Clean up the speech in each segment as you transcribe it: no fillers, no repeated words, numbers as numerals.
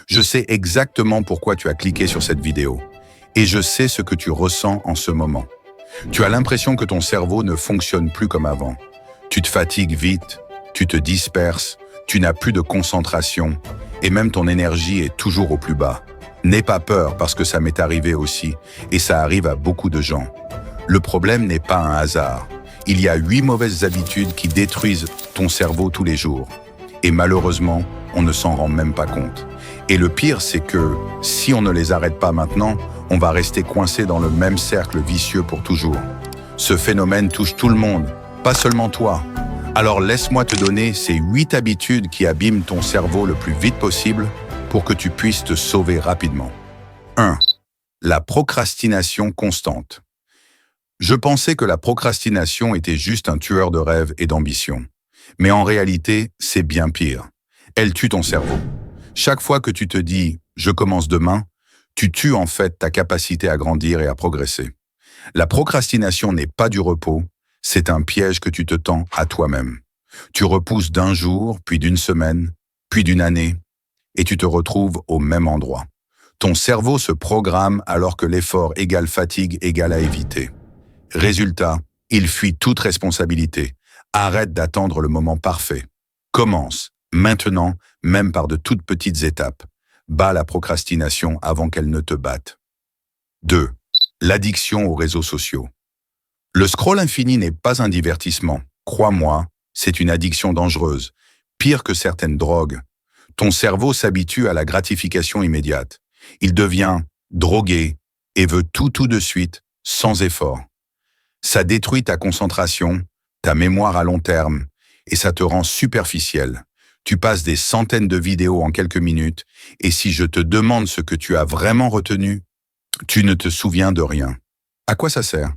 Je sais exactement pourquoi tu as cliqué sur cette vidéo. Et je sais ce que tu ressens en ce moment. Tu as l'impression que ton cerveau ne fonctionne plus comme avant. Tu te fatigues vite, tu te disperses, tu n'as plus de concentration et même ton énergie est toujours au plus bas. N'aie pas peur parce que ça m'est arrivé aussi et ça arrive à beaucoup de gens. Le problème n'est pas un hasard. Il y a 8 mauvaises habitudes qui détruisent ton cerveau tous les jours. Et malheureusement, on ne s'en rend même pas compte. Et le pire, c'est que si on ne les arrête pas maintenant, on va rester coincé dans le même cercle vicieux pour toujours. Ce phénomène touche tout le monde, pas seulement toi. Alors laisse-moi te donner ces 8 habitudes qui abîment ton cerveau le plus vite possible pour que tu puisses te sauver rapidement. 1. La procrastination constante. Je pensais que la procrastination était juste un tueur de rêves et d'ambition. Mais en réalité, c'est bien pire. Elle tue ton cerveau. Chaque fois que tu te dis « je commence demain », tu tues en fait ta capacité à grandir et à progresser. La procrastination n'est pas du repos, c'est un piège que tu te tends à toi-même. Tu repousses d'un jour, puis d'une semaine, puis d'une année, et tu te retrouves au même endroit. Ton cerveau se programme alors que l'effort égale fatigue égale à éviter. Résultat, il fuit toute responsabilité. Arrête d'attendre le moment parfait. Commence, maintenant, même par de toutes petites étapes. Bats la procrastination avant qu'elle ne te batte. 2. L'addiction aux réseaux sociaux. Le scroll infini n'est pas un divertissement. Crois-moi, c'est une addiction dangereuse, pire que certaines drogues. Ton cerveau s'habitue à la gratification immédiate. Il devient drogué et veut tout de suite, sans effort. Ça détruit ta concentration, ta mémoire à long terme, et ça te rend superficiel. Tu passes des centaines de vidéos en quelques minutes, et si je te demande ce que tu as vraiment retenu, tu ne te souviens de rien. À quoi ça sert?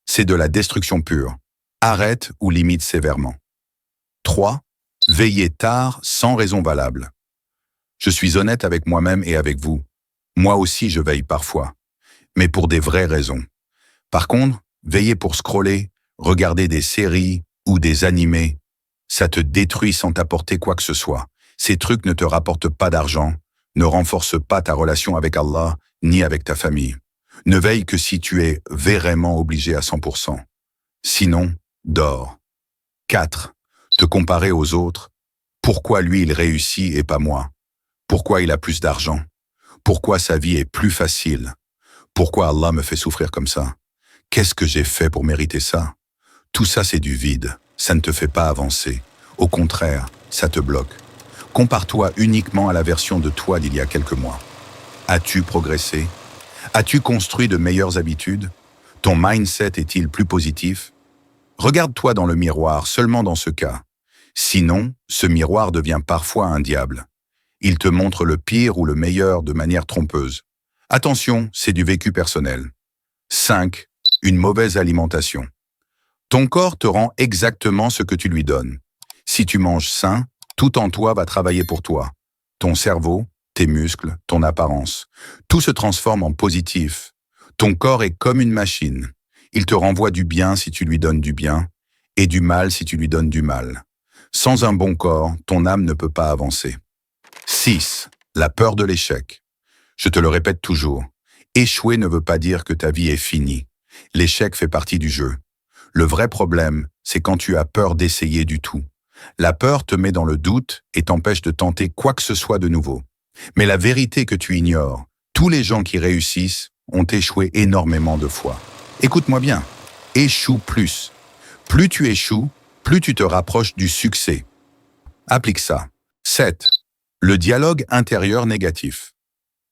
C'est de la destruction pure. Arrête ou limite sévèrement. 3. Veiller tard sans raison valable. Je suis honnête avec moi-même et avec vous. Moi aussi, je veille parfois, mais pour des vraies raisons. Par contre, veiller pour scroller, regarder des séries ou des animés, ça te détruit sans t'apporter quoi que ce soit. Ces trucs ne te rapportent pas d'argent, ne renforcent pas ta relation avec Allah, ni avec ta famille. Ne veille que si tu es vraiment obligé à 100%. Sinon, dors. 4. Te comparer aux autres. Pourquoi lui il réussit et pas moi? Pourquoi il a plus d'argent? Pourquoi sa vie est plus facile? Pourquoi Allah me fait souffrir comme ça? Qu'est-ce que j'ai fait pour mériter ça? Tout ça c'est du vide, ça ne te fait pas avancer. Au contraire, ça te bloque. Compare-toi uniquement à la version de toi d'il y a quelques mois. As-tu progressé? As-tu construit de meilleures habitudes? Ton mindset est-il plus positif? Regarde-toi dans le miroir seulement dans ce cas. Sinon, ce miroir devient parfois un diable. Il te montre le pire ou le meilleur de manière trompeuse. Attention, c'est du vécu personnel. 5. Une mauvaise alimentation. Ton corps te rend exactement ce que tu lui donnes. Si tu manges sain, tout en toi va travailler pour toi. Ton cerveau, tes muscles, ton apparence. Tout se transforme en positif. Ton corps est comme une machine. Il te renvoie du bien si tu lui donnes du bien, et du mal si tu lui donnes du mal. Sans un bon corps, ton âme ne peut pas avancer. 6. La peur de l'échec. Je te le répète toujours. Échouer ne veut pas dire que ta vie est finie. L'échec fait partie du jeu. Le vrai problème, c'est quand tu as peur d'essayer du tout. La peur te met dans le doute et t'empêche de tenter quoi que ce soit de nouveau. Mais la vérité que tu ignores, tous les gens qui réussissent ont échoué énormément de fois. Écoute-moi bien, échoue plus. Plus tu échoues, plus tu te rapproches du succès. Applique ça. 7. Le dialogue intérieur négatif.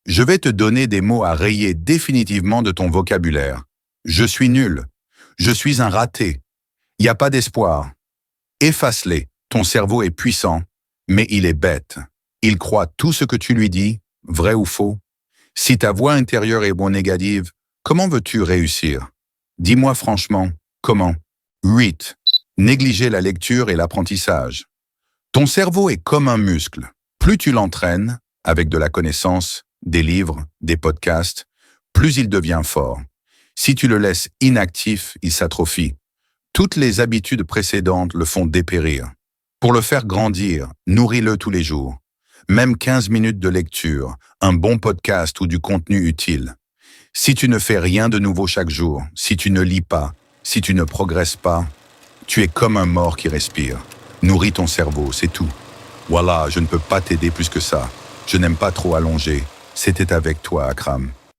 Je vais te donner des mots à rayer définitivement de ton vocabulaire. Je suis nul. Je suis un raté. Il n'y a pas d'espoir. Efface-les. Ton cerveau est puissant, mais il est bête. Il croit tout ce que tu lui dis, vrai ou faux. Si ta voix intérieure est négative, comment veux-tu réussir? Dis-moi franchement, comment? 8. Négliger la lecture et l'apprentissage. Ton cerveau est comme un muscle. Plus tu l'entraînes, avec de la connaissance, des livres, des podcasts, plus il devient fort. Si tu le laisses inactif, il s'atrophie. Toutes les habitudes précédentes le font dépérir. Pour le faire grandir, nourris-le tous les jours. Même 15 minutes de lecture, un bon podcast ou du contenu utile. Si tu ne fais rien de nouveau chaque jour, si tu ne lis pas, si tu ne progresses pas, tu es comme un mort qui respire. Nourris ton cerveau, c'est tout. Voilà, je ne peux pas t'aider plus que ça. Je n'aime pas trop allonger. C'était avec toi, Akram.